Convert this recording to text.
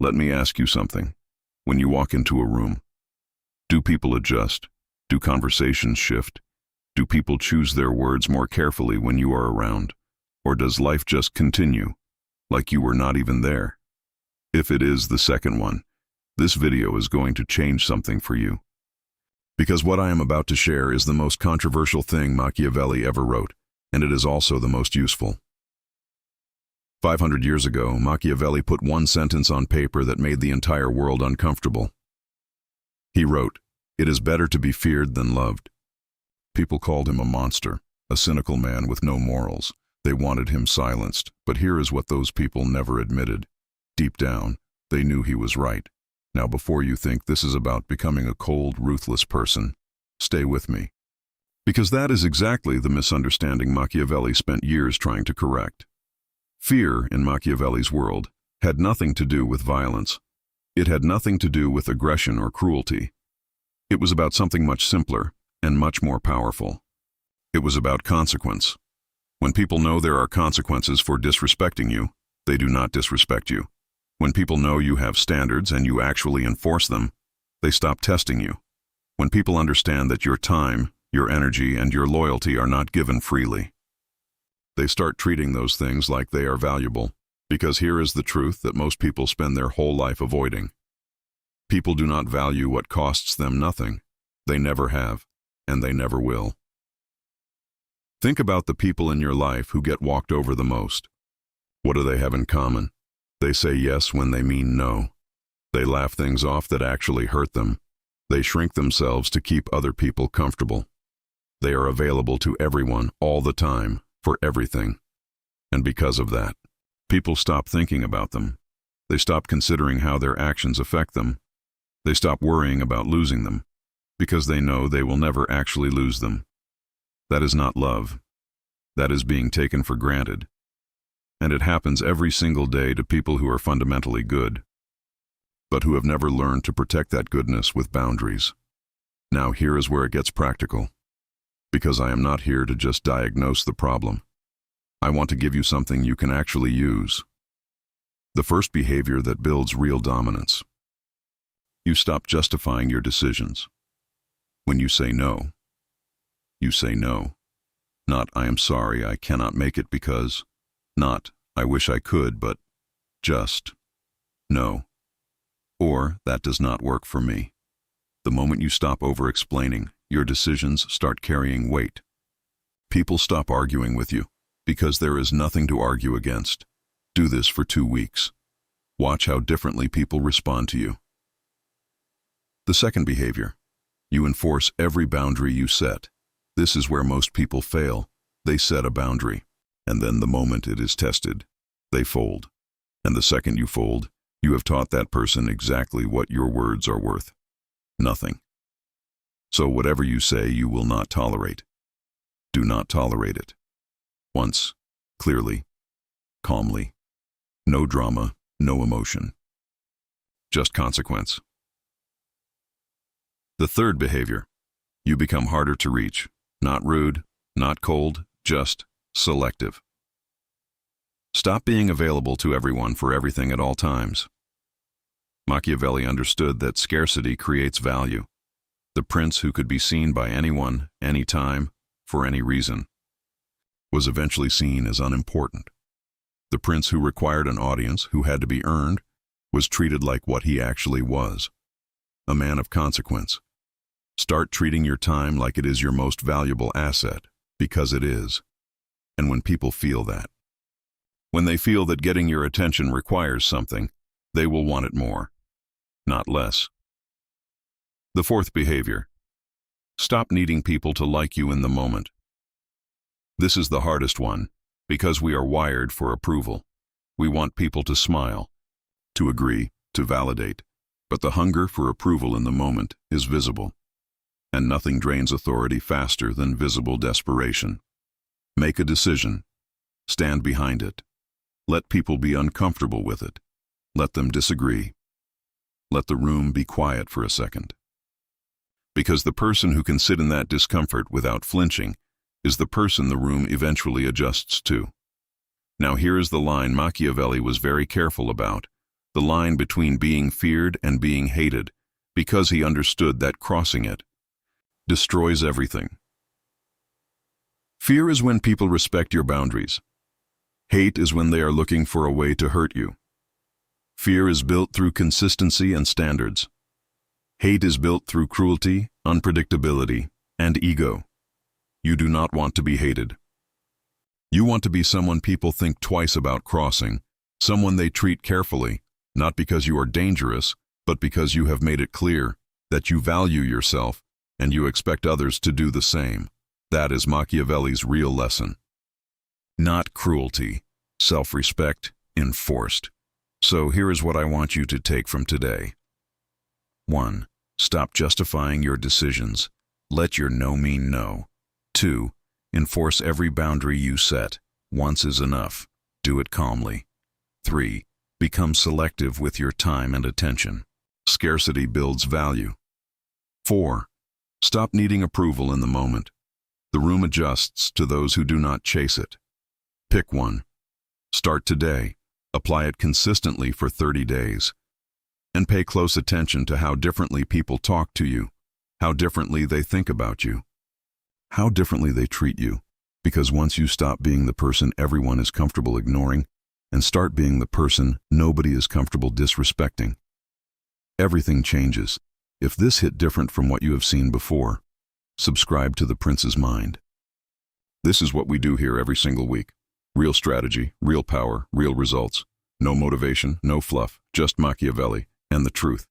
Let me ask you something. When you walk into a room, do people adjust? Do conversations shift? Do people choose their words more carefully when you are around? Or does life just continue, like you were not even there? If it is the second one, this video is going to change something for you. Because what I am about to share is the most controversial thing Machiavelli ever wrote, and it is also the most useful. 500 years ago, Machiavelli put one sentence on paper that made the entire world uncomfortable. He wrote, "It is better to be feared than loved." People called him a monster, a cynical man with no morals. They wanted him silenced, but here is what those people never admitted. Deep down, they knew he was right. Now, before you think this is about becoming a cold, ruthless person, stay with me. Because that is exactly the misunderstanding Machiavelli spent years trying to correct. Fear, in Machiavelli's world, had nothing to do with violence. It had nothing to do with aggression or cruelty. It was about something much simpler and much more powerful. It was about consequence. When people know there are consequences for disrespecting you, they do not disrespect you. When people know you have standards and you actually enforce them, they stop testing you. When people understand that your time, your energy, and your loyalty are not given freely, they start treating those things like they are valuable. Because here is the truth that most people spend their whole life avoiding. People do not value what costs them nothing. They never have, and they never will. Think about the people in your life who get walked over the most. What do they have in common? They say yes when they mean no. They laugh things off that actually hurt them. They shrink themselves to keep other people comfortable. They are available to everyone all the time, for everything. And because of that, people stop thinking about them. They stop considering how their actions affect them. They stop worrying about losing them, because they know they will never actually lose them. That is not love. That is being taken for granted. And it happens every single day to people who are fundamentally good, but who have never learned to protect that goodness with boundaries. Now here is where it gets practical. Because I am not here to just diagnose the problem. I want to give you something you can actually use. The first behavior that builds real dominance. You stop justifying your decisions. When you say no, you say no. Not, "I am sorry, I cannot make it because," not, "I wish I could, but," just, "No." Or, "That does not work for me." The moment you stop over-explaining, your decisions start carrying weight. People stop arguing with you, because there is nothing to argue against. Do this for 2 weeks. Watch how differently people respond to you. The second behavior. You enforce every boundary you set. This is where most people fail. They set a boundary, and then the moment it is tested, they fold. And the second you fold, you have taught that person exactly what your words are worth. Nothing. So whatever you say, you will not tolerate. Do not tolerate it. Once, clearly, calmly. No drama, no emotion. Just consequence. The third behavior. You become harder to reach. Not rude, not cold, just selective. Stop being available to everyone for everything at all times. Machiavelli understood that scarcity creates value. The prince who could be seen by anyone, anytime, for any reason, was eventually seen as unimportant. The prince who required an audience, who had to be earned, was treated like what he actually was, a man of consequence. Start treating your time like it is your most valuable asset, because it is. And when people feel that, when they feel that getting your attention requires something, they will want it more, not less. The fourth behavior. Stop needing people to like you in the moment. This is the hardest one, because we are wired for approval. We want people to smile, to agree, to validate, but the hunger for approval in the moment is visible. And nothing drains authority faster than visible desperation. Make a decision. Stand behind it. Let people be uncomfortable with it. Let them disagree. Let the room be quiet for a second. Because the person who can sit in that discomfort without flinching is the person the room eventually adjusts to. Now here is the line Machiavelli was very careful about. the line between being feared and being hated, because he understood that crossing it destroys everything. Fear is when people respect your boundaries. Hate is when they are looking for a way to hurt you. Fear is built through consistency and standards. Hate is built through cruelty, unpredictability, and ego. You do not want to be hated. You want to be someone people think twice about crossing, someone they treat carefully, not because you are dangerous, but because you have made it clear that you value yourself and you expect others to do the same. That is Machiavelli's real lesson. Not cruelty, self-respect enforced. So here is what I want you to take from today. 1. Stop justifying your decisions. Let your no mean no. 2. Enforce every boundary you set. Once is enough. Do it calmly. 3. Become selective with your time and attention. Scarcity builds value. 4. Stop needing approval in the moment. The room adjusts to those who do not chase it. Pick one. Start today. Apply it consistently for 30 days. And pay close attention to how differently people talk to you, how differently they think about you, how differently they treat you. Because once you stop being the person everyone is comfortable ignoring and start being the person nobody is comfortable disrespecting, everything changes. If this hit different from what you have seen before, subscribe to The Prince's Mind. This is what we do here every single week. Real strategy, real power, real results. No motivation, no fluff, just Machiavelli and the truth.